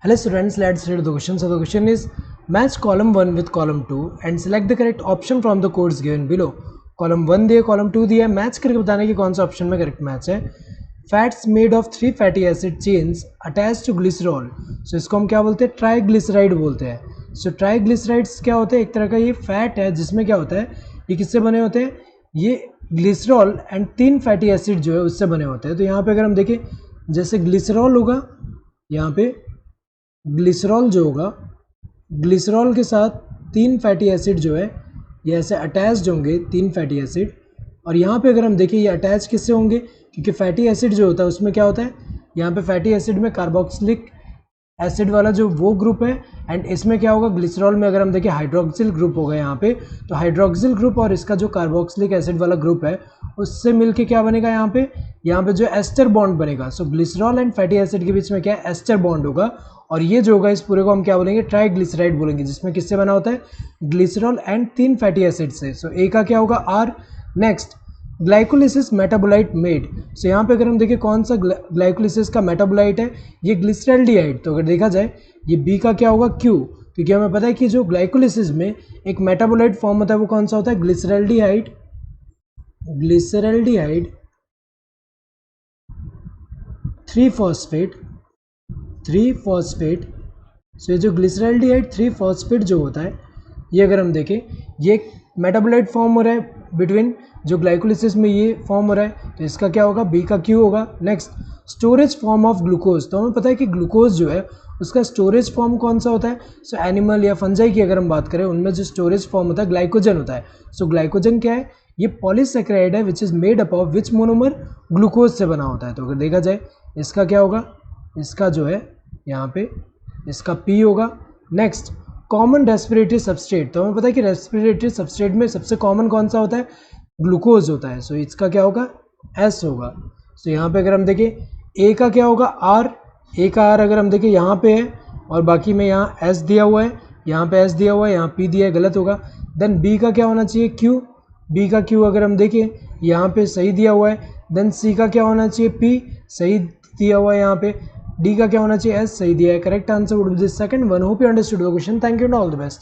Hello students, let's read the question. So the question is match column 1 with column 2 and select the correct option from the codes given below. Column 1 दिया, column 2 दिया, match करके बताने की कौन सा option में correct match है. Fats made of 3 fatty acid chains attached to glycerol. So इसको हम क्या बोलते हैं, ट्राइग्लिसराइड बोलते हैं. सो ट्राइग्लिसराइड्स क्या होते हैं, एक तरह का ये फैट है जिसमें क्या होता है, ये किससे बने होते हैं, ये ग्लिसरॉल एंड 3 फैटी एसिड जो है उससे बने होते हैं. तो यहाँ पे अगर हम देखें, जैसे ग्लिसरॉल होगा, यहाँ पे ग्लिसरॉल जो होगा, ग्लिसरॉल के साथ 3 फैटी एसिड जो है ये ऐसे अटैच्ड होंगे, 3 फैटी एसिड. और यहाँ पे अगर हम देखें ये अटैच किससे होंगे, क्योंकि फैटी एसिड जो होता है उसमें क्या होता है, यहाँ पे फैटी एसिड में कार्बोक्सिलिक एसिड वाला जो वो ग्रुप है, एंड इसमें क्या होगा, ग्लिसरॉल में अगर हम देखें हाइड्रोक्सिल ग्रुप होगा यहाँ पे. तो हाइड्रोक्सिल ग्रुप और इसका जो कार्बोक्सिलिक एसिड वाला ग्रुप है उससे मिलके क्या बनेगा, यहाँ पे जो एस्टर बॉन्ड बनेगा. सो ग्लिसरॉल एंड फैटी एसिड के बीच में क्या है, एस्टर बॉन्ड होगा. और ये जो होगा इस पूरे को हम क्या बोलेंगे, ट्राइग्लिसराइड बोलेंगे, जिसमें किससे बना होता है, ग्लिसरॉल एंड 3 फैटी एसिड से. सो ए का क्या होगा, R. Next, glycolysis metabolite made. So यहाँ पे अगर हम देखें कौन सा ग्लाइकोलिसिस का मेटाबोलाइट है, ये ग्लिसरल्डिहाइड. तो अगर देखा जाए ये बी का क्या होगा, क्यू, क्योंकि हमें पता है कि जो ग्लाइकोलिसिस में एक मेटाबोलाइट फॉर्म होता है वो कौन सा होता है, ग्लिसरल्डिहाइड. Glyceraldehyde 3 phosphate. सो ये जो ग्लिसरल्डिहाइड 3 फॉस्फेट जो होता है, ये अगर हम देखें ये एक मेटाबोलाइट फॉर्म हो रहा है बिटवीन जो ग्लाइकोलिसिस में ये फॉर्म हो रहा है. तो इसका क्या होगा, बी का क्यू होगा. Next, storage form of glucose. तो हमें पता है कि ग्लूकोज जो है उसका स्टोरेज फॉर्म कौन सा होता है. सो एनिमल या फंजाई की अगर हम बात करें, उनमें जो स्टोरेज फॉर्म होता है ग्लाइकोजन होता है. सो ग्लाइकोजन क्या है, ये पॉलीसेकेराइड है which is made up of which monomer, glucose से बना होता है. तो अगर देखा जाए इसका क्या होगा, इसका जो है यहाँ पे इसका P होगा. Next, common respiratory substrate. तो हमें पता है कि रेस्पिरेटरी सबस्ट्रेट में सबसे कॉमन कौन सा होता है, ग्लूकोज होता है. सो इसका क्या होगा, S होगा. सो यहाँ पे अगर हम देखें A का क्या होगा, R. A का R अगर हम देखें यहाँ पे है और बाकी में यहाँ S दिया हुआ है, यहाँ पे S दिया हुआ है, यहाँ P दिया है, गलत होगा. देन B का क्या होना चाहिए, Q. B का Q अगर हम देखें यहाँ पे सही दिया हुआ है. देन C का क्या होना चाहिए, P, सही दिया हुआ है यहाँ पे. डी का क्या होना चाहिए, एस, सही दिया है. Correct answer would be the second one. Hope you understood the question. Thank you and all the best.